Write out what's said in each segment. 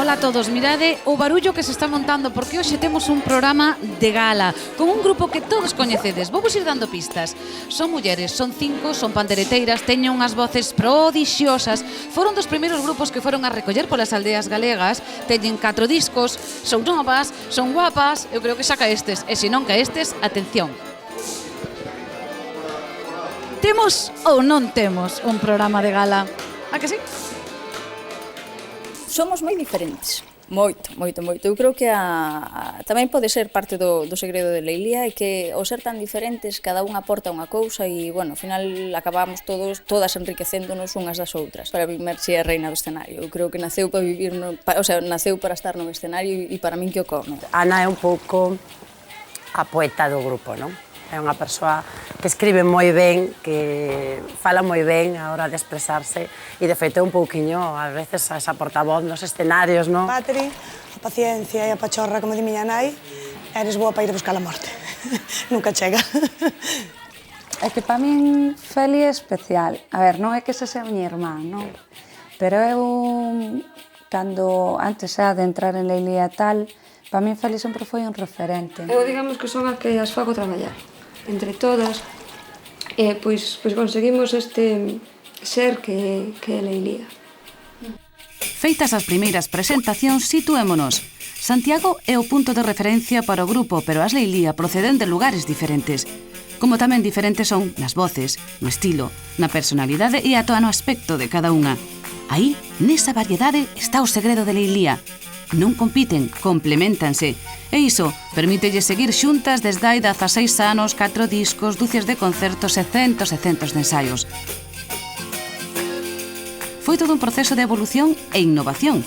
Ola a todos, mirade o barullo que se está montando porque hoxe temos un programa de gala con un grupo que todos coñecedes. Vou vos ir dando pistas. Son mulleres, son 5, son pandereteiras, teñen unhas voces prodixiosas. Foron dos primeiros grupos que foron a recoller polas aldeas galegas. Teñen 4 discos, son novas, son guapas. Eu creo que xa caestes, e se non caestes, atención. Temos ou non temos un programa de gala? A que sí? Somos moi diferentes, moito. Eu creo que tamén pode ser parte do segredo de Leilía e que ao ser tan diferentes cada unha aporta unha cousa e, bueno, ao final acabamos todas enriquecéndonos unhas das outras. Para mí Merche é a reina do escenario. Eu creo que naceu para vivir, naceu para estar no escenario e para min que o come. Ana é un pouco a poeta do grupo, non? É unha persoa que escribe moi ben, que fala moi ben a hora de expresarse e de feito é un pouquiño, ás veces, esa portavoz nos escenarios, non? Patri, a paciencia e a pachorra, como di miña nai, eres boa para ir a buscar a morte. Nunca chega. É que para min Feli é especial. A ver, non é que se sea miña irmán, non? Pero eu, cando antes xa de entrar en Leilía tal, para min Feli sempre foi un referente. Eu digamos que son a que as fago traballar. Entre todas, pois conseguimos este ser que é Leilía. Feitas as primeiras presentacións, situémonos. Santiago é o punto de referencia para o grupo, pero as Leilía proceden de lugares diferentes. Como tamén diferentes son nas voces, no estilo, na personalidade e ata no aspecto de cada unha. Aí, nesa variedade, está o segredo de Leilía. Non compiten, compleméntanse. E iso permítelle seguir xuntas desde hai 16 anos, 4 discos, dúcias de concertos e centos de ensaios. Foi todo un proceso de evolución e innovación.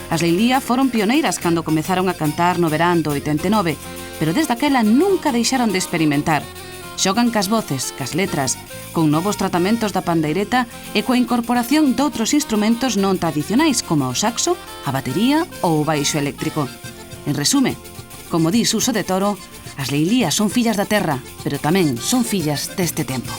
As Leilía foron pioneiras cando comezaron a cantar no verán do 89, pero desde aquela nunca deixaron de experimentar. Xogan cas voces, cas letras, con novos tratamentos da pandeireta e coa incorporación doutros instrumentos non tradicionais como o saxo, a batería ou o baixo eléctrico. En resume, como di Suso de Toro, as Leilías son fillas da terra, pero tamén son fillas deste tempo.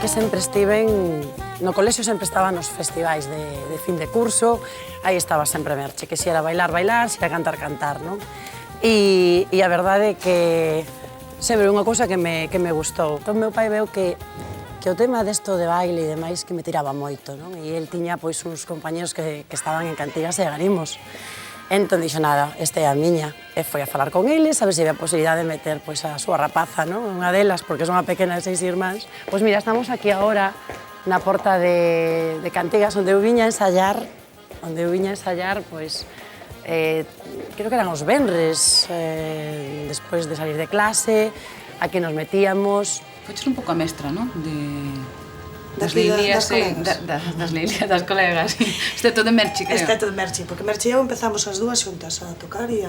que sempre estiven No colexio sempre estaba nos festivais de fin de curso, aí estaba sempre Merche, que si era bailar, bailar, si era cantar, cantar, non? E a verdade é que sempre unha cousa que me gustou. Entón, meu pai veu que o tema desto de baile e demais que me tiraba moito, non? E el tiña pois uns compañeros que estaban en Cantigas e Agarimos. Entón dixo, nada, esta é a miña. E foi a falar con eles, a ver se había posibilidade de meter pois, a súa rapaza, non? Unha delas, porque son unha pequena de 6 irmáns. Pois mira, estamos aquí agora na porta de Cantigas, onde eu viña a ensayar, pois, creo que eran os venres, despois de salir de clase, aquí nos metíamos. Foches un pouco a mestra, non? Das leilías, das colegas. Excepto de Merchi, creo. Excepto de Merchi, porque Merchi e eu empezamos as dúas xuntas a tocar e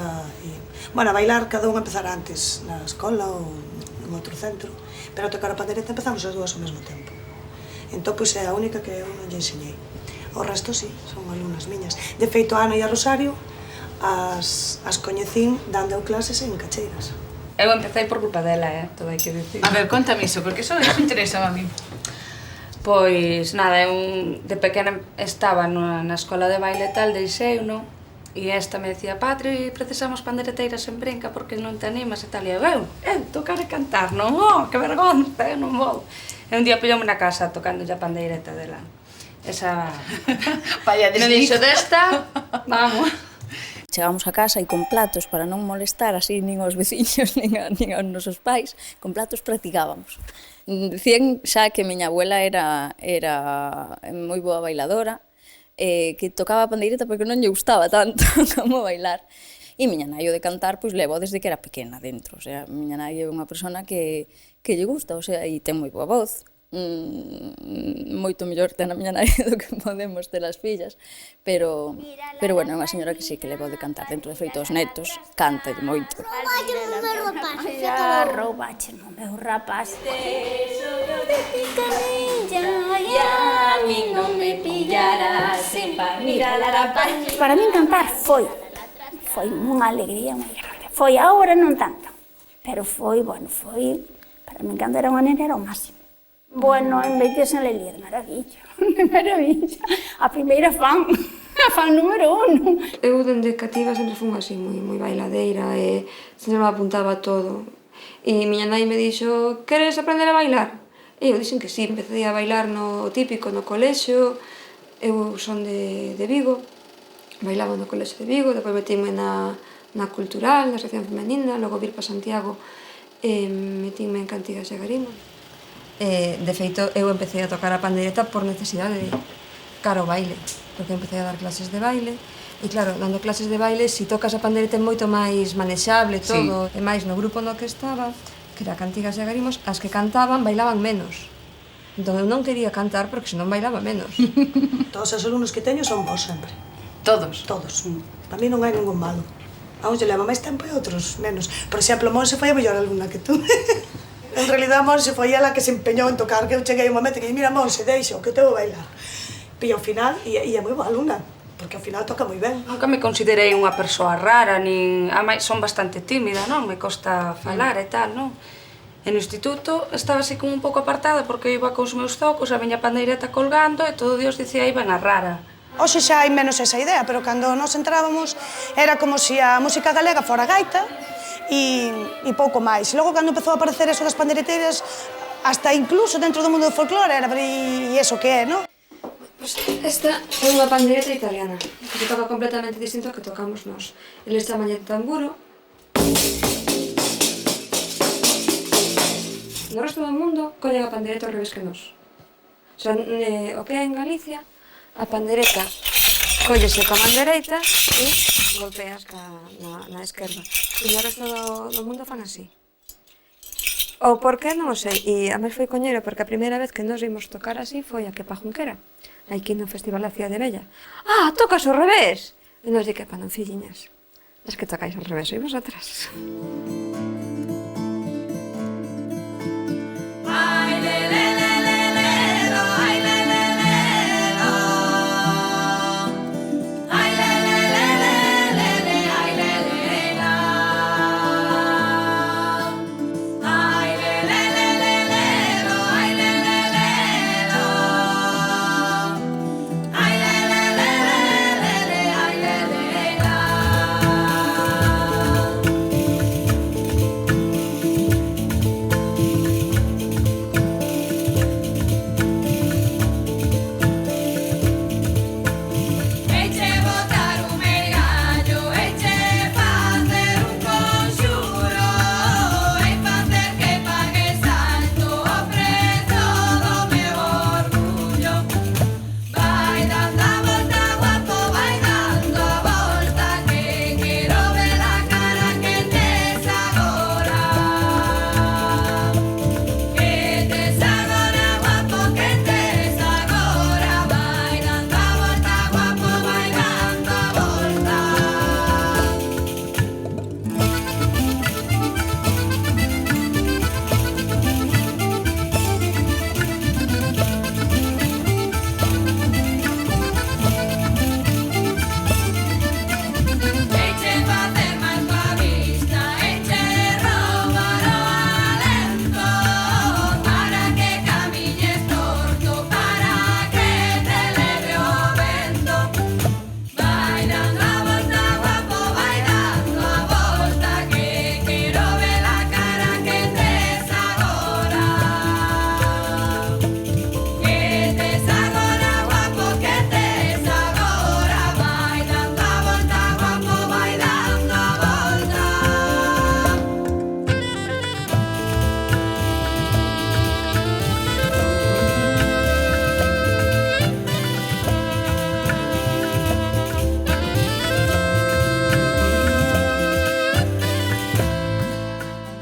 bueno, a bailar cada unha empezar antes, na escola ou en outro centro, pero a tocar a pandereta empezamos as dúas ao mesmo tempo. Entón, pois é a única que eu non lle enseñei. O resto, sí, son alumnas miñas. De feito, a Ana e a Rosario as coñecín dando clases en Cacheiras. Eu empecé por culpa dela, todo hai que dicir. A ver, contame iso, porque eso interesa a mí. Pois, nada, eu de pequena estaba na escola de baile tal, deixei-no, e esta me decía, Patri, precisamos pandereteiras en Brinca porque non te animas e tal, e eu, tocar e cantar, non, que vergonza, eu non vou. E un día pilloume na casa tocando a pandeireta dela. Esa... Vaya, me dixo desta, vamos. Chegamos a casa e con platos, para non molestar así nin aos veciños, nin aos nosos pais, con platos practicábamos. Dicían xa que miña abuela era moi boa bailadora, que tocaba a pandeireta porque non lle gustaba tanto como bailar. E miña nai o de cantar, pois levo desde que era pequena dentro. O sea, miña nai é unha persona que lle gusta, o sea, e ten moi boa voz. Moito mellor ten a miña nai do que podemos ter as fillas, pero bueno, é unha señora que sí que leva de cantar dentro, de feito os netos canta moito. Roubaches o meu rapaz, de picarilla e a min non me pillarás sen mirar a rapaz. Para min cantar foi unha alegría moi grande. Foi agora non tanto, pero foi, para min cando era unha nena era o máximo. Bueno, en vez en Lelia, de maravilla, de maravilla. A primeira fan número 1. Eu, dende cativa, sempre fun así, moi bailadeira, e sempre me apuntaba a todo. E miña nai me dixo, queres aprender a bailar? E eu dixen que sí, empecé a bailar no típico, no colexio. Eu son de Vigo, bailaba no colexio de Vigo, depois metíme na cultural, na sección femenina, logo vir para Santiago, metíme en Cantigas e Agarimos. De feito, eu empecé a tocar a pandeireta por necesidade de cara ao baile, porque empecé a dar clases de baile, e claro, dando clases de baile, se tocas a pandeireta é moito máis manexable todo, e máis no grupo no que estaba, que era Cantigas e Agarimos, as que cantaban bailaban menos. Entón eu non quería cantar porque senón bailaba menos. Todos os alumnos que teño son vos sempre. Todos? Todos. Para mí non hai ningún malo. A uns lle leva máis tempo e a outros menos. Por exemplo, Monse foi a mellor alumna que tú. En realidad, Monse foi ela que se empeñou en tocar, que eu cheguei un momento que dixen, mira, Monse, deixo, que te vou bailar. E ao final, e é moi boa alumna, porque ao final toca moi ben. Nunca me considerei unha persoa rara, nin... son bastante tímida, non? Me costa falar e tal, non? E no instituto estaba así como un pouco apartada porque iba cos meus zocos, a miña pandeireta colgando e todo Dios dicía aí ven a rara. Hoxe xa hai menos esa idea, pero cando nos entrábamos era como se a música galega fora gaita, e pouco máis. Logo, cando empezou a aparecer eso das pandeireteiras, hasta incluso dentro do mundo do folclore, era e eso que é, non? Pois esta é unha pandeireta italiana, que toca completamente distinto ao que tocamos nós. Eles chaman de tamburo. No resto do mundo, collen a pandeireta ao revés que nós. O sea, o que é en Galicia, a pandeireta collese coa man dereita e golpeas na esquerda. E no resto do mundo fan así. Ou por que non o sei, e a mí foi coñero porque a primeira vez que nos vimos tocar así foi a Quepa Junquera, aquí no Festival da Cidade Bella. Ah, tocas ao revés! E nos di Quepa, non filliñas, es que tocáis ao revés, sois vosotras.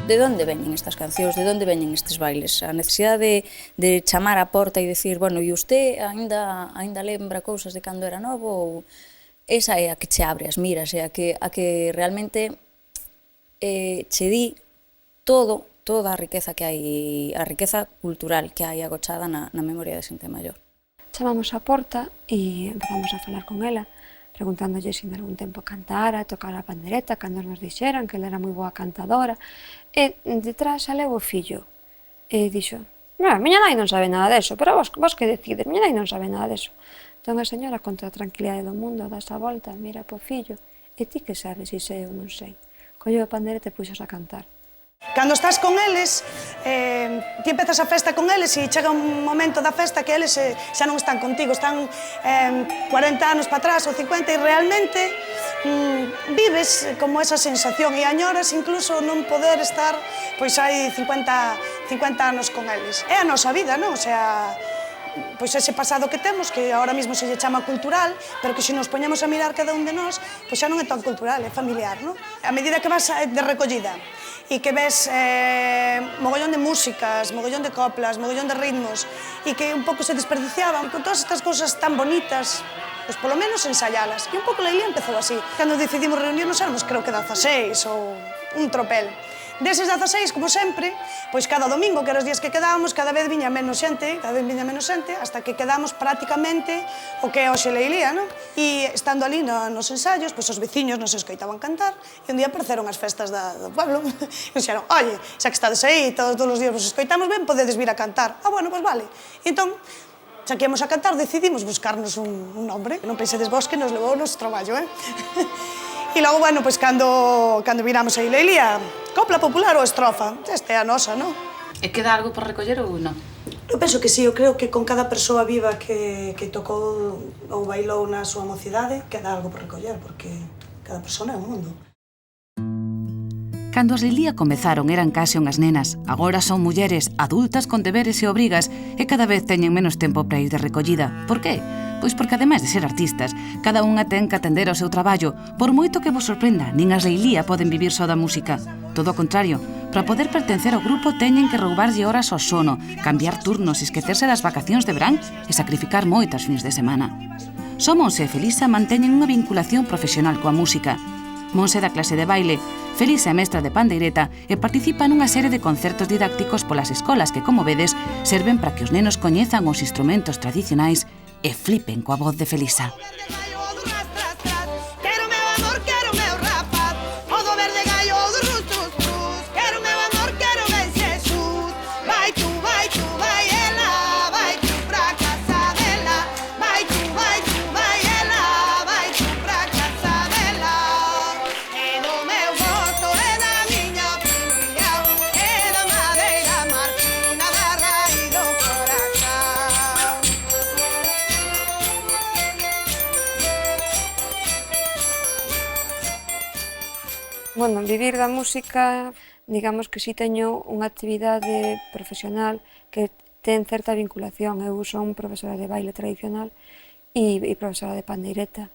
de onde veñen estas cancións, de onde veñen estes bailes, a necesidade de chamar á porta e dicir, bueno, e usted ainda lembra cousas de cando era novo, ou esa é a que che abre as miras, é a que realmente che di toda a riqueza que hai, a riqueza cultural que hai agochada na memoria de xente maior. Chamamos á porta e empezamos a falar con ela, preguntándolle se en algún tempo cantara, tocara a pandereta, cando nos dixeran que ela era moi boa cantadora. E detrás saleu o fillo e dixo, miña nai non sabe nada deso, pero vos que decides, miña nai non sabe nada deso. Entón a señora, con toda a tranquilidade do mundo, das a volta, mira po fillo, e ti que sabes se sei ou non sei. Colleu a pandereta e puxos a cantar. Cando estás con eles, ti empezas a festa con eles e chega un momento da festa que eles xa non están contigo, están 40 anos para atrás ou 50 e realmente vives como esa sensación e añoras incluso non poder estar pois hai 50 anos con eles. É a nosa vida, non? O sea, pois ese pasado que temos, que ahora mismo se lle chama cultural, pero que se nos poñemos a mirar cada un de nós, pois xa non é tan cultural, é familiar, non? A medida que vas de recollida e que ves mogollón de músicas, mogollón de coplas, mogollón de ritmos e que un pouco se desperdiciaban con todas estas cousas tan bonitas, pois polo menos ensayalas. E un pouco Leilía empezou así. Cando decidimos reunirnos éramos creo que 16 ou un tropel. Deses 16, como sempre, pois cada domingo, que eran os días que quedábamos, cada vez viña menos xente, hasta que quedamos prácticamente o que é hoxe Leilía, non? E estando ali nos ensaios, pois os veciños nos escoitaban cantar, e un día apareceron as festas do pueblo, e dixeron, oye, xa que estades aí, todos os días vos escoitamos ben, podedes vir a cantar. Ah, bueno, pois vale. E entón, xa que íamos a cantar, decidimos buscarnos un nombre. Non pensedes vos que nos levou o noso traballo, E logo, bueno, pois cando viramos aí Leilía, copla popular ou estrofa, esta é a nosa, non? E queda algo por recoller ou non? Eu penso que sí, eu creo que con cada persoa viva que tocou ou bailou na súa mocidade, queda algo por recoller, porque cada persona é un mundo. Cando as Leilía comezaron eran case unhas nenas, agora son mulleres adultas con deberes e obrigas e cada vez teñen menos tempo para ir de recollida. Por qué? Pois porque ademais de ser artistas, cada unha ten que atender ao seu traballo. Por moito que vos sorprenda, nin as Leilía poden vivir só da música. Todo o contrario, para poder pertencer ao grupo teñen que roubarlle horas ao sono, cambiar turnos, esquecerse das vacacións de verán e sacrificar moitas fins de semana. Só Monse e Felisa manteñen unha vinculación profesional coa música. Monse da clase de baile, Felisa é mestra de pandeireta e participa nunha serie de concertos didácticos polas escolas que, como vedes, serven para que os nenos coñezan os instrumentos tradicionais e flipen coa voz de Felisa. Bueno, vivir da música, digamos que si teño unha actividade profesional que ten certa vinculación. Eu son profesora de baile tradicional e profesora de pandeireta.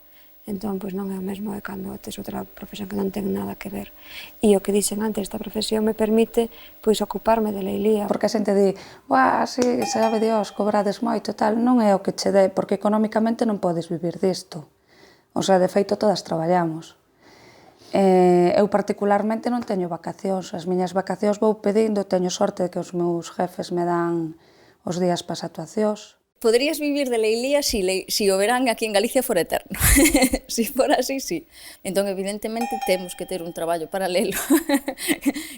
Entón, pois non é o mesmo que cando tes outra profesión que non ten nada que ver. E o que dixen antes, esta profesión me permite pois ocuparme de Leilía. Porque a xente di, si, sabe Dios, cobrades moito, tal, non é o que che dé, porque economicamente non podes vivir disto. O sea, de feito, todas traballamos. Eu particularmente non teño vacacións, as miñas vacacións vou pedindo, teño sorte de que os meus jefes me dan os días para as actuacións. Poderías vivir de Leilía si o verán aquí en Galicia fora eterno. Si fora así, sí. Entón, evidentemente, temos que ter un traballo paralelo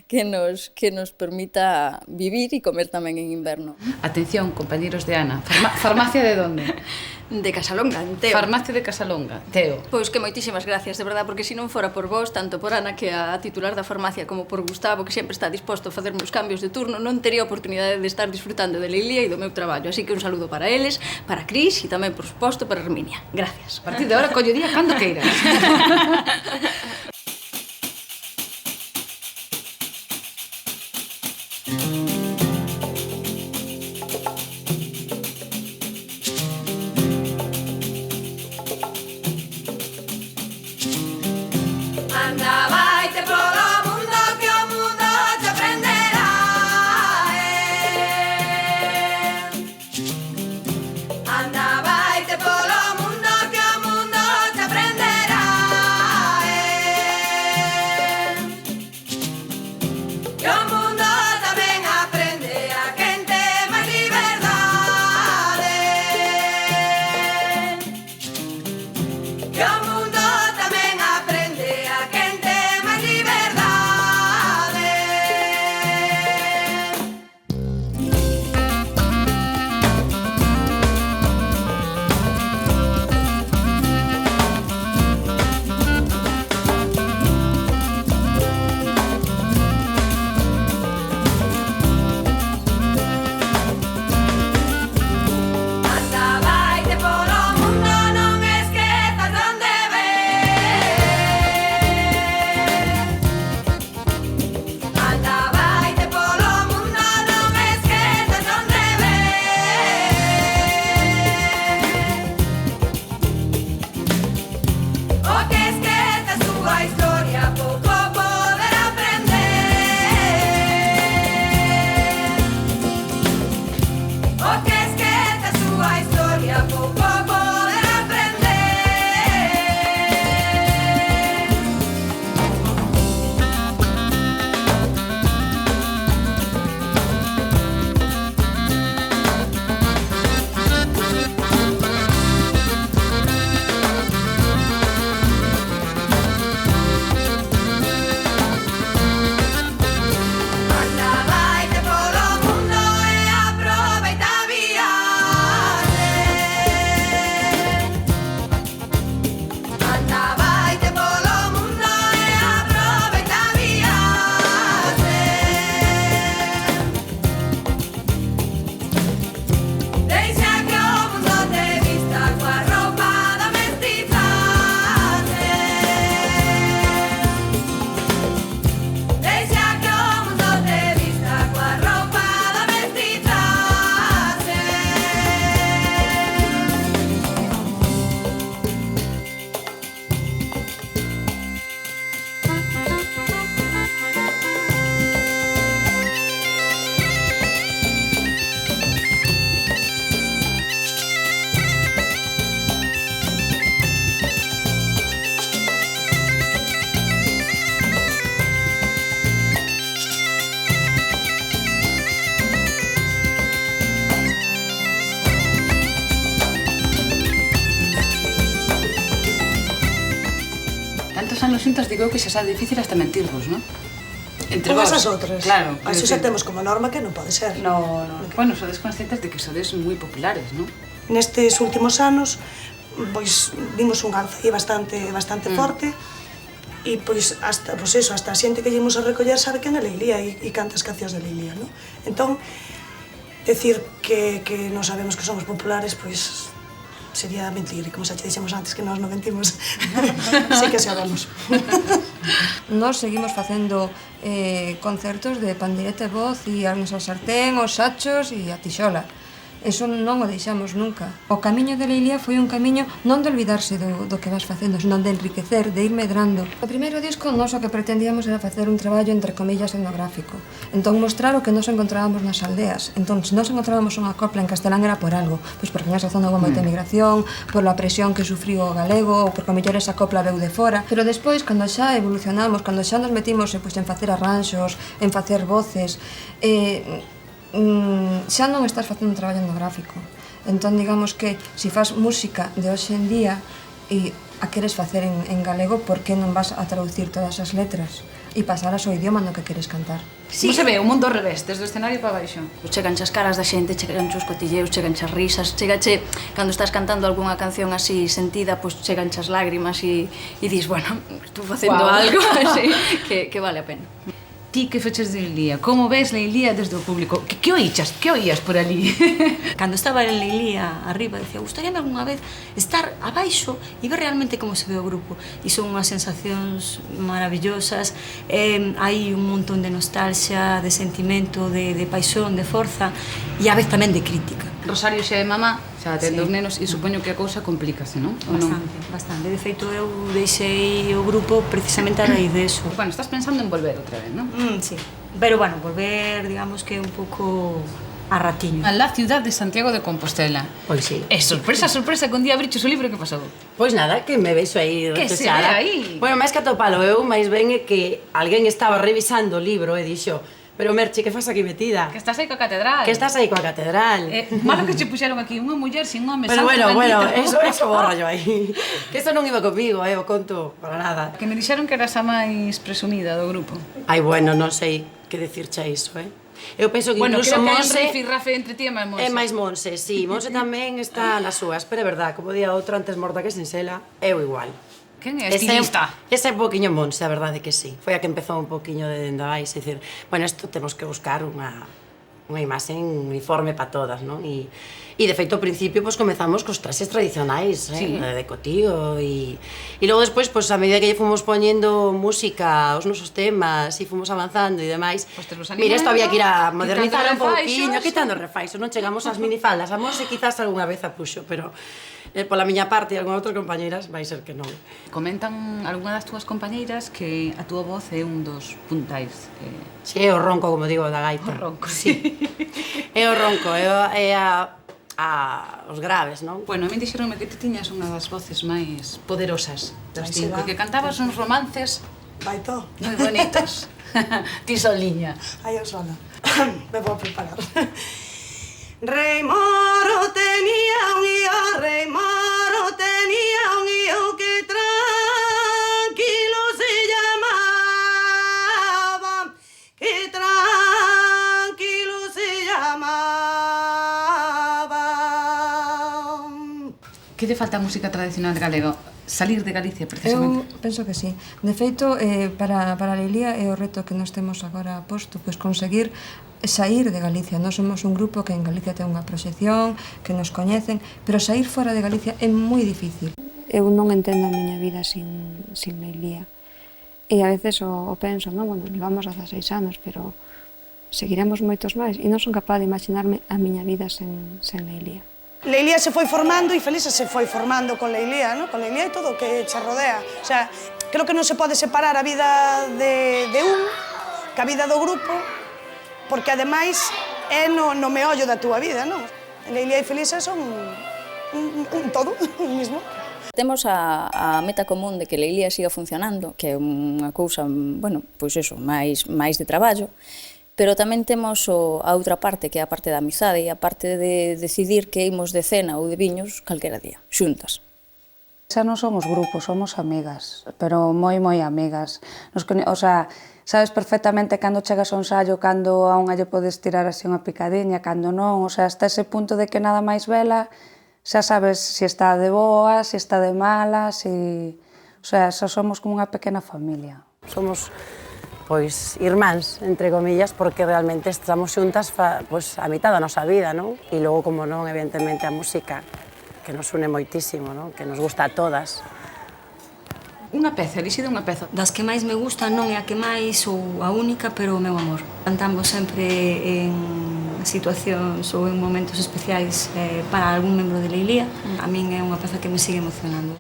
que nos permita vivir e comer tamén en inverno. Atención, compañeros de Ana. Farmacia de donde? De Casalonga, en Teo. Farmacia de Casalonga, Teo. Pois que moitísimas gracias, de verdad, porque se non fora por vos, tanto por Ana, que é a titular da farmacia, como por Gustavo, que sempre está disposto a facerme os cambios de turno, non tería oportunidade de estar disfrutando de Leilía e do meu traballo. Así que un saludo para eles, para Cris e tamén, por suposto, para Herminia. Gracias. A partir de ahora, collo día cando queiras. Anda, vaite polo mundo, que o mundo te xuntas digo que xa sabe difícil hasta mentirvos, non? Entre Unhas vós. as outras. Claro. Así xa temos como norma que non pode ser. No. Bueno, sodes conscientes de que sodes moi populares, non? Nestes últimos anos, pois, dimos un alza aí bastante forte, e pois hasta a xente que íamos a recoller sabe quen é Leilía e cantas cancións de Leilía, non? Entón, decir que non sabemos que somos populares, pois sería mentir, e como xa che dixemos antes que nós non mentimos, sí que sabemos. Nós seguimos facendo concertos de pandireta e voz e a nosa sartén, os sachos e a tixola. Eso non o deixamos nunca. O camiño de Leilía foi un camiño non de olvidarse do que vas facendo, senón de enriquecer, de ir medrando. O primeiro disco, nós o que pretendíamos era facer un traballo entre comillas etnográfico. Entón mostrar o que nos encontrábamos nas aldeas. Entón, se nos encontrábamos unha copla en castelán era por algo. Pois porque nesa zona houve moita migración, por a presión que sufriu o galego, ou porque mellor esa copla veu de fora. Pero despois, cando xa evolucionamos, cando xa nos metimos en facer arranxos, en facer voces, xa non estás facendo un traballo etnográfico. Entón, digamos que se faz música de hoxe en día e a queres facer en galego, por que non vas a traducir todas as letras e pasar ao idioma no que queres cantar? Como se ve o mundo ao revés, desde o escenario para baixo? Chegan as caras da xente, chegan os cotilleos, chegan as risas, chegache, cando estás cantando algunha canción así sentida, pois chegan as lágrimas e dis, bueno, estou facendo algo así que vale a pena. Ti que feches de Leilía, como ves Leilía desde o público? Que oíchas? Que oías por ali? Cando estaba en Leilía arriba, decía, gustaríame algunha vez estar abaixo e ver realmente como se ve o grupo. E son unhas sensacións maravillosas, hai un montón de nostalgia, de sentimento, de paixón, de forza e a vez tamén de crítica. Rosario xa é mamá, xa ten dos nenos e supoño que a cousa complícase, non? Bastante. De feito, eu deixei o grupo precisamente a raíz de eso. Bueno, estás pensando en volver outra vez, non? Sí. Pero, bueno, volver, digamos que un pouco a ratiño. A la ciudad de Santiago de Compostela. Pois sí. Sorpresa, que un día abriches o libro, que pasou? Pois nada, que me vexo aí Que se retexada. ve aí? Bueno, máis que atopalo eu, máis ben é que alguén estaba revisando o libro e dixo, pero Merche, que fas aquí metida? Que estás aí coa catedral. Que estás aí coa catedral. Malo que che puxeron aquí unha muller sin home. Pero bueno, eso borra yo aí. Que eso non iba comigo, o conto para nada. Que me dixeron que eras a máis presumida do grupo. Ai, bueno, non sei que decirche iso, Eu penso que incluso Monse... Bueno, creo que hai un rifirrafe entre ti e máis Monse. É máis Monse, sí. Monse tamén está nas súas, pero é verdad, como día outro, antes morta que sincela, eu igual. Quen é? Estilista? Esa é un poquinho Monse, a verdade que sí. Foi a que empezou un poquinho de dende abaixo, é dicir, bueno, isto temos que buscar unha imaxen uniforme para todas, non? E de feito, ao principio, pois comezamos cos traxes tradicionais, de cotío, e logo despois, pois a medida que lle fomos poñendo música aos nosos temas e fomos avanzando e demais, mira, isto había que ir a modernizar un pouquinho, quitando refaixos, non chegamos ás minifaldas, a Monse quizás algunha vez a puxo, pero pola miña parte e algunha outras compañeiras vai ser que non. Comentan algunha das túas compañeiras que a túa voz é un dos puntais. Si, é o ronco, como digo, da gaita. O ronco, sí. É o ronco, é os graves, non? Bueno, a mí dixeronme que ti tiñas unha das voces máis poderosas das cinco, que cantabas uns romances Baito. moi bonitos. Ti soliña. Aí eu sola. Me vou preparar. Rei Moro tenía un guío, Rei Moro tenía un guío que tranquilo se llamaba, que tranquilo se llamaba. Que lle falta a música tradicional galega? Salir de Galicia, precisamente. Eu penso que sí. De feito, para Leilía é o reto que nos temos agora posto, pois conseguir sair de Galicia. Nós somos un grupo que en Galicia ten unha proxección, que nos coñecen, pero sair fora de Galicia é moi difícil. Eu non entendo a miña vida sin Leilía. E a veces o penso, non? Bueno, levamos 16 anos, pero seguiremos moitos máis. E non son capaz de imaginarme a miña vida sen Leilía. Leilía se foi formando e Felisa se foi formando con Leilía, ¿no? Con Leilía e todo o que che rodea. O sea, creo que non se pode separar a vida de un ca vida do grupo, porque ademais é no meollo da túa vida, non? Leilía e Felisa son un todo, un mismo. Temos a meta común de que Leilía siga funcionando, que é unha cousa, bueno, pois eso, máis de traballo, pero tamén temos a outra parte, que é a parte da amizade e a parte de decidir que imos de cena ou de viños calquera día, xuntas. Xa non somos grupos, somos amigas, pero moi amigas. O sea, sabes perfectamente cando chegas a un ensaio, cando a unha lle podes tirar así unha picadiña, cando non, o sea, hasta ese punto de que nada máis vela, xa sabes se está de boa, se está de mala, se... O sea, xa somos como unha pequena familia. Somos, pois, irmáns, entre comillas, porque realmente estamos xuntas pois, a mitad da nosa vida, non? E logo, como non, evidentemente, a música, que nos une moitísimo, non? Que nos gusta a todas. Unha peza, elixide unha peza. Das que máis me gusta non é a que máis ou a única, pero o meu amor. Cantamos sempre en situacións ou en momentos especiais para algún membro de Leilía. A min é unha peza que me sigue emocionando.